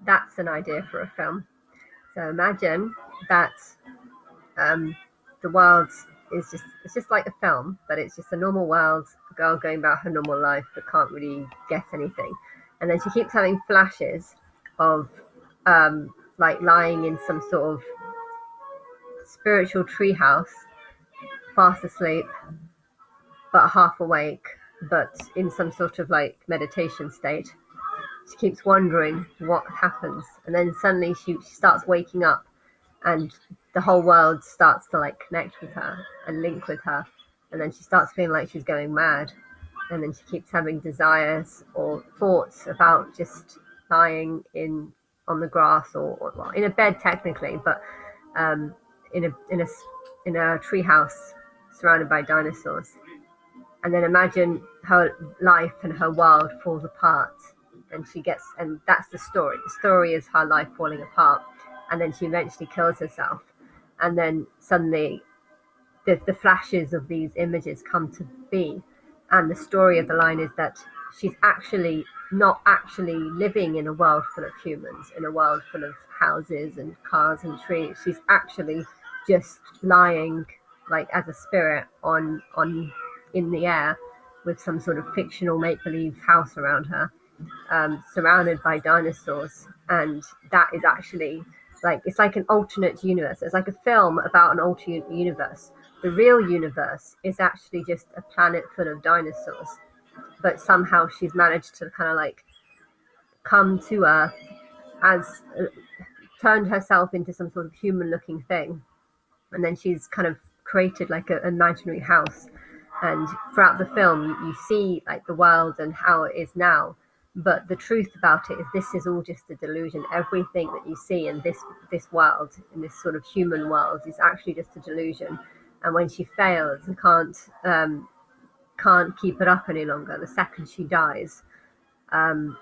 That's an idea for a film. So imagine that um, the world is just, it's just like a film, but it's just a normal world, a girl going about her normal life but can't really get anything. And then she keeps having flashes of like lying in some sort of spiritual treehouse, fast asleep, but half awake, but in some sort of like meditation state. She keeps wondering what happens, and then suddenly she starts waking up, and the whole world starts to like connect with her and link with her, and then she starts feeling like she's going mad, and then she keeps having desires or thoughts about just lying in on the grass, or well, in a bed technically, but um, in a treehouse surrounded by dinosaurs. And then imagine her life and her world falls apart, and she gets, and that's the story is her life falling apart, and then she eventually kills herself, and then suddenly the flashes of these images come to be, and the story of the line is that she's actually not actually living in a world full of humans, in a world full of houses and cars and trees. She's actually just lying like as a spirit on in the air with some sort of fictional make believe house around her, surrounded by dinosaurs, and that is actually like, it's like an alternate universe. It's like a film about an alternate universe. The real universe is actually just a planet full of dinosaurs, but somehow she's managed to kind of like come to Earth as turned herself into some sort of human looking thing, and then she's kind of created like an imaginary house. And throughout the film you see like the world and how it is now, but the truth about it is this is all just a delusion. Everything that you see in this world, in this sort of human world, is actually just a delusion. And when she fails and can't keep it up any longer, the second she dies, um,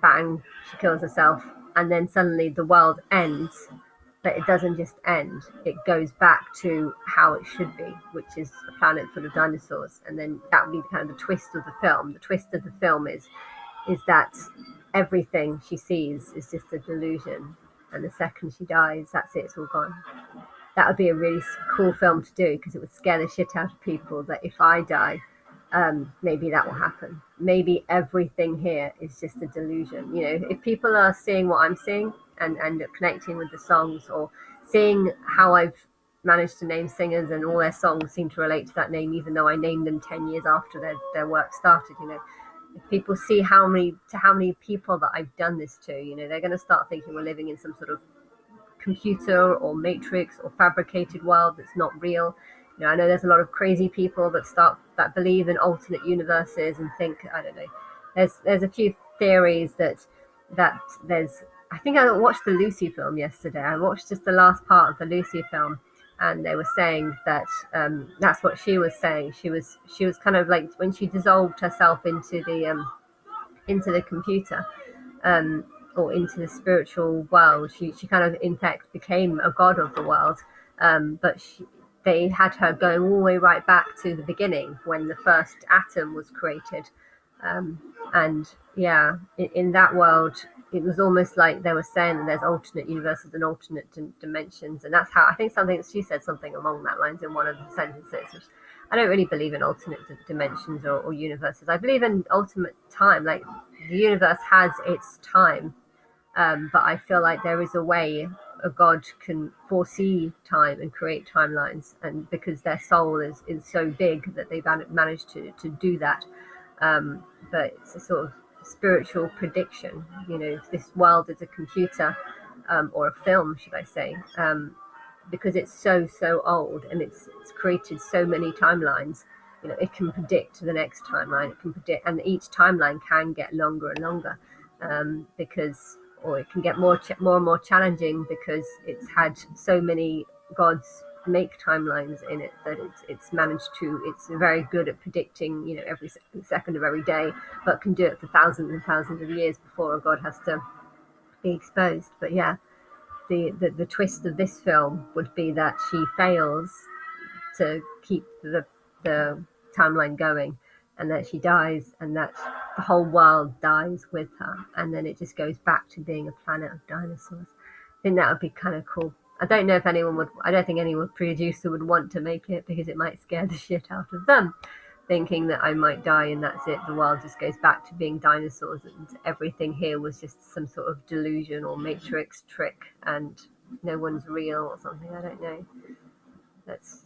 bang, she kills herself, and then suddenly the world ends. But it doesn't just end, it goes back to how it should be, which is a planet full of dinosaurs. And then that would be kind of the twist of the film. The twist of the film is that everything she sees is just a delusion, and the second she dies, that's it, it's all gone. That would be a really cool film to do, because it would scare the shit out of people that if I die, maybe that will happen. Maybe everything here is just a delusion. You know, if people are seeing what I'm seeing, and connecting with the songs, or seeing how I've managed to name singers and all their songs seem to relate to that name, even though I named them 10 years after their work started, you know, if people see how many people that I've done this to, you know, they're going to start thinking we're living in some sort of computer or matrix or fabricated world that's not real. You know, I know there's a lot of crazy people that believe in alternate universes and think, I don't know. There's a few theories that there's. I think I watched the Lucy film yesterday. I watched just the last part of the Lucy film, and they were saying that that's what she was saying. She was kind of like when she dissolved herself into the computer, um, or into the spiritual world. She kind of, in fact, became a god of the world. But they had her going all the way right back to the beginning when the first atom was created. And yeah, in that world, it was almost like they were saying that there's alternate universes and alternate dimensions. And that's how, I think something, she said something along that lines in one of the sentences, which I don't really believe in alternate dimensions or universes. I believe in ultimate time. Like, the universe has its time, but I feel like there is a way a god can foresee time and create timelines, and because their soul is so big that they've managed to do that. But it's a sort of spiritual prediction. You know, if this world is a computer, or a film, should I say, because it's so old and it's created so many timelines. You know, it can predict the next timeline. It can predict, and each timeline can get longer and longer, because, or it can get more and more challenging, because it's had so many gods make timelines in it that it's managed to. It's very good at predicting, you know, every second of every day, but can do it for thousands and thousands of years before a god has to be exposed. But yeah, the twist of this film would be that she fails to keep the timeline going, and that she dies, and that the whole world dies with her, and then it just goes back to being a planet of dinosaurs. I think that would be kind of cool. I don't know if anyone would. I don't think anyone producer would want to make it because it might scare the shit out of them, thinking that I might die and that's it. The world just goes back to being dinosaurs, and everything here was just some sort of delusion or matrix trick, and no one's real or something. I don't know. That's